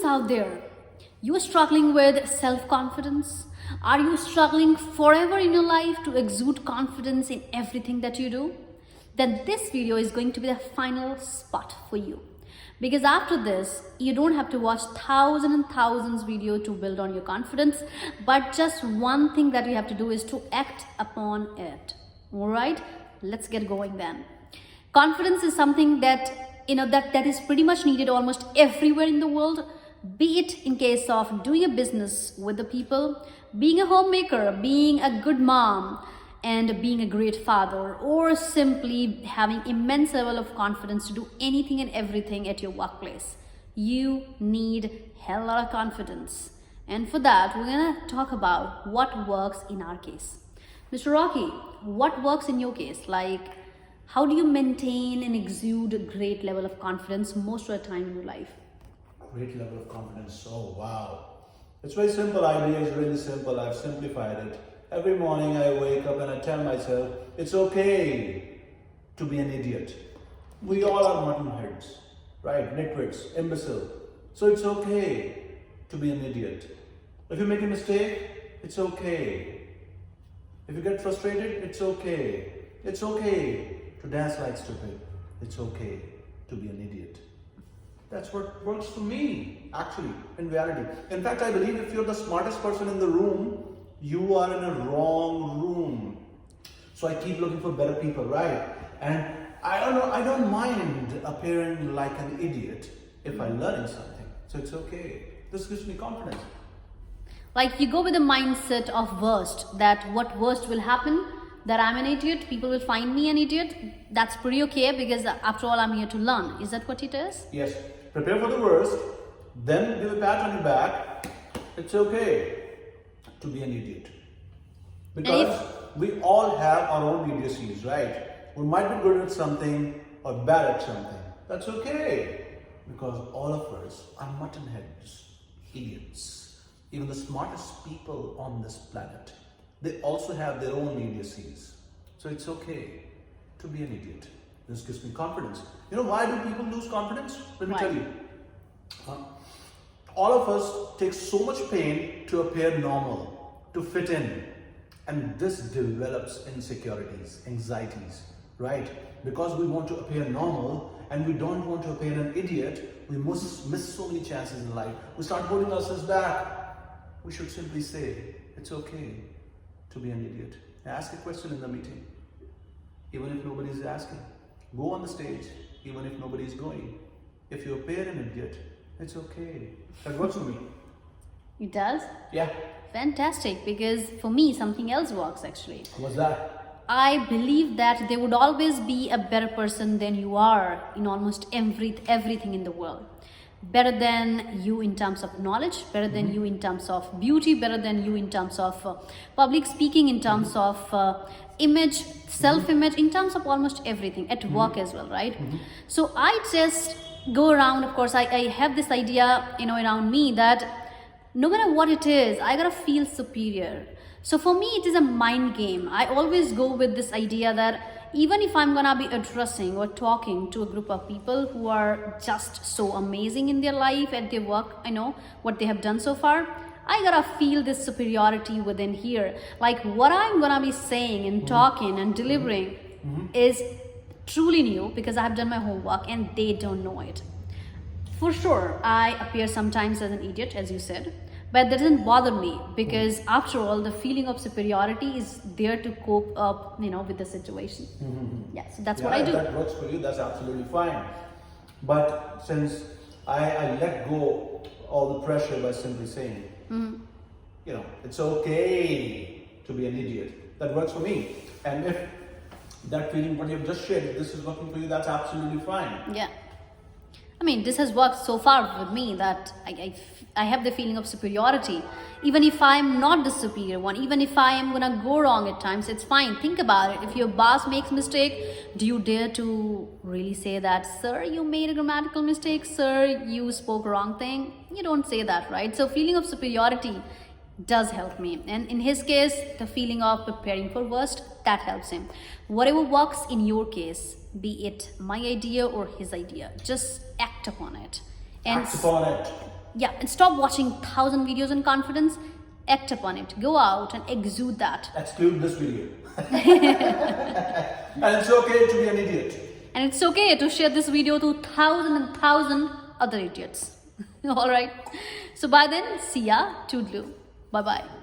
out there? You are struggling with self-confidence? Are you struggling forever in your life to exude confidence in everything that you do? Then this video is going to be the final spot for you. Because after this, you don't have to watch thousands and thousands video to build on your confidence, but just one thing that you have to do is to act upon it. All right, let's get going then. Confidence is something that that is pretty much needed almost everywhere in the world, be it in case of doing a business with the people, being a homemaker, being a good mom, and being a great father, or simply having immense level of confidence to do anything and everything at your workplace. You need hell lot of confidence. And for that, we're gonna talk about what works in our case. Mr. Rocky, what works in your case? Like, how do you maintain and exude a great level of confidence most of the time in your life? Great level of confidence. Oh, wow. It's very simple. Idea is really simple. I've simplified it. Every morning I wake up and I tell myself, it's okay to be an idiot. We all are mutton heads, right? Nitwits, imbecile. So it's okay to be an idiot. If you make a mistake, it's okay. If you get frustrated, it's okay. It's okay to dance like stupid. It's okay to be an idiot. That's what works for me, actually, in reality. In fact, I believe if you're the smartest person in the room, you are in a wrong room. So I keep looking for better people, right? And I don't mind appearing like an idiot if I'm learning something. So it's okay. This gives me confidence. Like, you go with the mindset of worst, that what worst will happen, that I'm an idiot, people will find me an idiot. That's pretty okay because after all, I'm here to learn. Is that what it is? Yes. Prepare for the worst, then give a pat on your back. It's okay to be an idiot. Because we all have our own idiocies, right? We might be good at something or bad at something. That's okay. Because all of us are mutton heads, idiots. Even the smartest people on this planet, they also have their own idiocies. So it's okay to be an idiot. This gives me confidence. You know, why do people lose confidence? Let me tell you. All of us take so much pain to appear normal, to fit in. And this develops insecurities, anxieties, right? Because we want to appear normal and we don't want to appear an idiot, we must miss so many chances in life. We start holding ourselves back. We should simply say, it's okay to be an idiot. Ask a question in the meeting, even if nobody is asking. Go on the stage, even if nobody is going. If you appear an idiot, it's okay. That works for me. It does? Yeah. Fantastic, because for me, something else works actually. What's that? I believe that there would always be a better person than you are in almost everything in the world. Better than you in terms of knowledge, better than you in terms of beauty, better than you in terms of public speaking, in terms of image, self-image, in terms of almost everything, at work as well, right? So I just go around, of course, I have this idea, around me that no matter what it is, I gotta feel superior. So for me, it is a mind game. I always go with this idea that even if I'm gonna be addressing or talking to a group of people who are just so amazing in their life, at their work, what they have done so far, I gotta feel this superiority within here. Like, what I'm gonna be saying and talking and delivering is truly new because I have done my homework and they don't know it. For sure, I appear sometimes as an idiot, as you said, but that doesn't bother me because after all, the feeling of superiority is there to cope up, with the situation. Yeah, so that's what I do. If that works for you, that's absolutely fine. But since I let go all the pressure by simply saying, it's okay to be an idiot. That works for me. And if that feeling, what you've just shared, if this is working for you, that's absolutely fine. Yeah. I mean, this has worked so far with me that I have the feeling of superiority. Even if I'm not the superior one, even if I am gonna go wrong at times, it's fine. Think about it. If your boss makes mistake, do you dare to really say that, sir, you made a grammatical mistake, sir, you spoke wrong thing? You don't say that, right? So feeling of superiority does help me. And in his case, the feeling of preparing for worst, that helps him. Whatever works in your case, be it my idea or his idea, just act upon it. And act upon it. Yeah, and stop watching 1,000 videos on confidence. Act upon it. Go out and exude that. Exclude this video. And it's okay to be an idiot. And it's okay to share this video to 1,000 other idiots. Alright. So by then, see ya. Toodaloo. Bye bye.